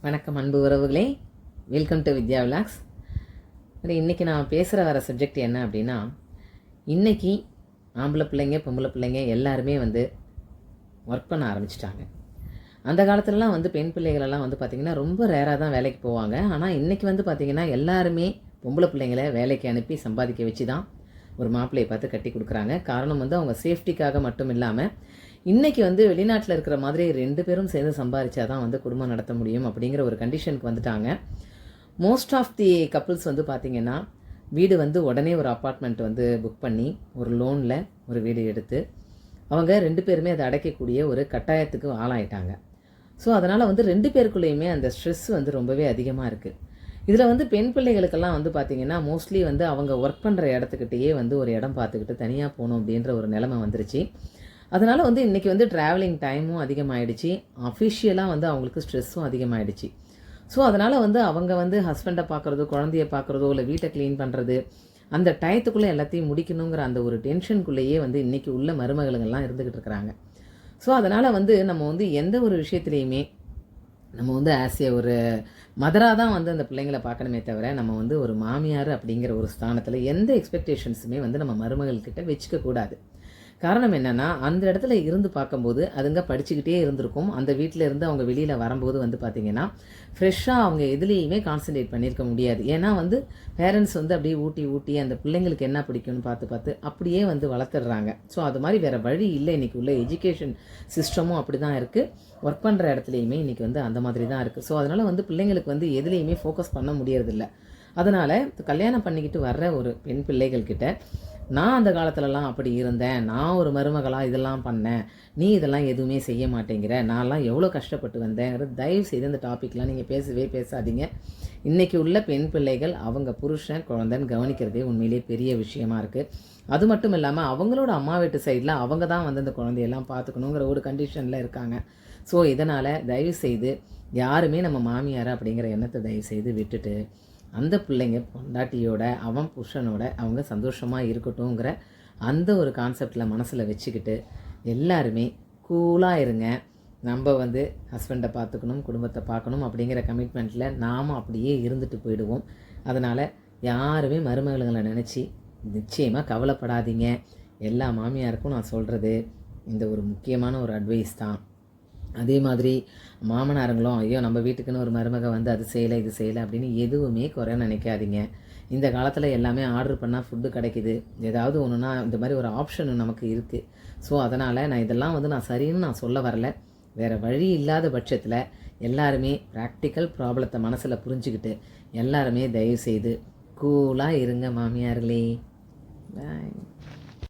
வணக்கம் அன்பு உறவுகளே, வெல்கம் டு வித்யா விலாக்ஸ். இன்றைக்கி நான் பேசுகிற வர சப்ஜெக்ட் என்ன அப்படின்னா, இன்றைக்கி ஆம்பளை பிள்ளைங்க பொம்பளை பிள்ளைங்க எல்லாருமே ஒர்க் பண்ண ஆரம்பிச்சிட்டாங்க. அந்த காலத்துலலாம் பெண் பிள்ளைகளெல்லாம் பார்த்திங்கன்னா ரொம்ப ரேராக தான் வேலைக்கு போவாங்க. ஆனால் இன்றைக்கி பார்த்திங்கன்னா எல்லாருமே பொம்பளை பிள்ளைங்களை வேலைக்கு அனுப்பி சம்பாதிக்க வச்சு தான் ஒரு மாப்பிள்ளையை பார்த்து கட்டி கொடுக்குறாங்க. காரணம் அவங்க சேஃப்டிக்காக மட்டும் இல்லாமல் இன்றைக்கி வெளிநாட்டில் இருக்கிற மாதிரி 2 பேரும் சேர்ந்து சம்பாதிச்சா தான் குடும்பம் நடத்த முடியும் அப்படிங்கிற ஒரு கண்டிஷனுக்கு வந்துட்டாங்க. மோஸ்ட் ஆஃப் தி கப்புள்ஸ் பார்த்திங்கன்னா வீடு உடனே ஒரு அப்பார்ட்மெண்ட் புக் பண்ணி ஒரு லோனில் ஒரு வீடு எடுத்து அவங்க 2 பேருமே அதை அடைக்கக்கூடிய ஒரு கட்டாயத்துக்கு ஆளாயிட்டாங்க. ஸோ அதனால் 2 பேருக்குள்ளேயுமே அந்த ஸ்ட்ரெஸ் ரொம்பவே அதிகமாக இருக்குது. இதில் பெண் பிள்ளைகளுக்கெல்லாம் பார்த்திங்கன்னா மோஸ்ட்லி அவங்க ஒர்க் பண்ணுற இடத்துக்கிட்டேயே ஒரு இடம் பார்த்துக்கிட்டு தனியாக போகணும் அப்படின்ற ஒரு நிலைமை வந்துருச்சு. அதனால் இன்றைக்கி ட்ராவலிங் டைமும் அதிகமாகிடுச்சு, அஃபிஷியலாக அவங்களுக்கு ஸ்ட்ரெஸ்ஸும் அதிகமாகிடுச்சு. ஸோ அதனால் அவங்க ஹஸ்பண்டை பார்க்குறதோ குழந்தைய பார்க்குறதோ இல்லை வீட்டை க்ளீன் பண்ணுறது அந்த டயத்துக்குள்ளே எல்லாத்தையும் முடிக்கணுங்கிற அந்த ஒரு டென்ஷனுக்குள்ளேயே இன்றைக்கி உள்ள மருமகளுங்கள்லாம் இருந்துக்கிட்டு இருக்கிறாங்க. ஸோ அதனால் நம்ம எந்த ஒரு விஷயத்துலையுமே நம்ம ஆஸ் ஏ ஒரு மதராக தான் அந்த பிள்ளைங்களை பார்க்கணுமே தவிர நம்ம ஒரு மாமியார் அப்படிங்கிற ஒரு ஸ்தானத்தில் எந்த எக்ஸ்பெக்டேஷன்ஸுமே நம்ம மருமகள்கிட்ட வச்சுக்கக்கூடாது. காரணம் என்னென்னா, அந்த இடத்துல இருந்து பார்க்கும்போது அதுங்க படிச்சுக்கிட்டே இருந்திருக்கும். அந்த வீட்டில் இருந்து அவங்க வெளியில் வரும்போது பார்த்திங்கன்னா ஃப்ரெஷ்ஷாக அவங்க எதுலேயுமே கான்சன்ட்ரேட் பண்ணியிருக்க முடியாது. ஏன்னா பேரண்ட்ஸ் அப்படியே ஊட்டி அந்த பிள்ளைங்களுக்கு என்ன பிடிக்கும்னு பார்த்து அப்படியே வளர்த்துடுறாங்க. ஸோ அது மாதிரி வேறு வழி இல்லை. இன்றைக்கி உள்ள எஜுகேஷன் சிஸ்டமும் அப்படி தான் இருக்குது. ஒர்க் பண்ணுற இடத்துலையுமே இன்றைக்கி அந்த மாதிரி தான் இருக்குது. ஸோ அதனால் பிள்ளைங்களுக்கு எதுலேயுமே ஃபோக்கஸ் பண்ண முடியறதில்ல. அதனால் கல்யாணம் பண்ணிக்கிட்டு வர்ற ஒரு பெண் பிள்ளைகள்கிட்ட நான் அந்த காலத்துலலாம் அப்படி இருந்தேன், நான் ஒரு மருமகளாக இதெல்லாம் பண்ணேன், நீ இதெல்லாம் எதுவுமே செய்ய மாட்டேங்கிற, நான்லாம் எவ்வளோ கஷ்டப்பட்டு வந்தேங்கிறது தயவு செய்து இந்த டாப்பிக்லாம் நீங்கள் பேசாதீங்க. இன்றைக்கி உள்ள பெண் பிள்ளைகள் அவங்க புருஷன் குழந்தைன்னு கவனிக்கிறதே உண்மையிலே பெரிய விஷயமா இருக்குது. அது மட்டும் இல்லாமல் அவங்களோட அம்மா வீட்டு சைடில் அவங்க தான் அந்த குழந்தையெல்லாம் பார்த்துக்கணுங்கிற ஒரு கண்டிஷனில் இருக்காங்க. ஸோ இதனால் தயவு செய்து யாருமே நம்ம மாமியார் அப்படிங்கிற எண்ணத்தை தயவு செய்து விட்டுட்டு அந்த பிள்ளைங்க பொண்டாட்டியோட அவன் புருஷனோட அவங்க சந்தோஷமாக இருக்கட்டும்ங்கிற அந்த ஒரு கான்செப்டில் மனசில் வச்சுக்கிட்டு எல்லாருமே கூலாக இருங்க. நம்ம ஹஸ்பண்டை பார்த்துக்கணும், குடும்பத்தை பார்க்கணும் அப்படிங்கிற கமிட்மெண்ட்டில் நாம் அப்படியே இருந்துட்டு போயிடுவோம். அதனால் யாருமே மருமகளை நினச்சி நிச்சயமாக கவலைப்படாதீங்க. எல்லா மாமியாருக்கும் நான் சொல்கிறது இந்த ஒரு முக்கியமான ஒரு அட்வைஸ் தான். அதே மாதிரி மாமனாருங்களும் ஐயோ நம்ம வீட்டுக்குன்னு ஒரு மருமக அது செய்யலை இது செய்யலை அப்படின்னு எதுவுமே குறை நினைக்காதீங்க. இந்த காலத்தில் எல்லாமே ஆர்டர் பண்ணால் ஃபுட்டு கிடைக்கிது, ஏதாவது ஒன்றுனா இந்த மாதிரி ஒரு ஆப்ஷன் நமக்கு இருக்குது. ஸோ அதனால் நான் இதெல்லாம் நான் சரின்னு நான் சொல்ல வரல. வேறு வழி இல்லாத பட்சத்தில் எல்லாருமே ப்ராக்டிக்கல் ப்ராப்ளத்தை மனசில் புரிஞ்சுக்கிட்டு எல்லாருமே தயவு செய்து கூலாக இருங்க மாமியார்களே. பாய்.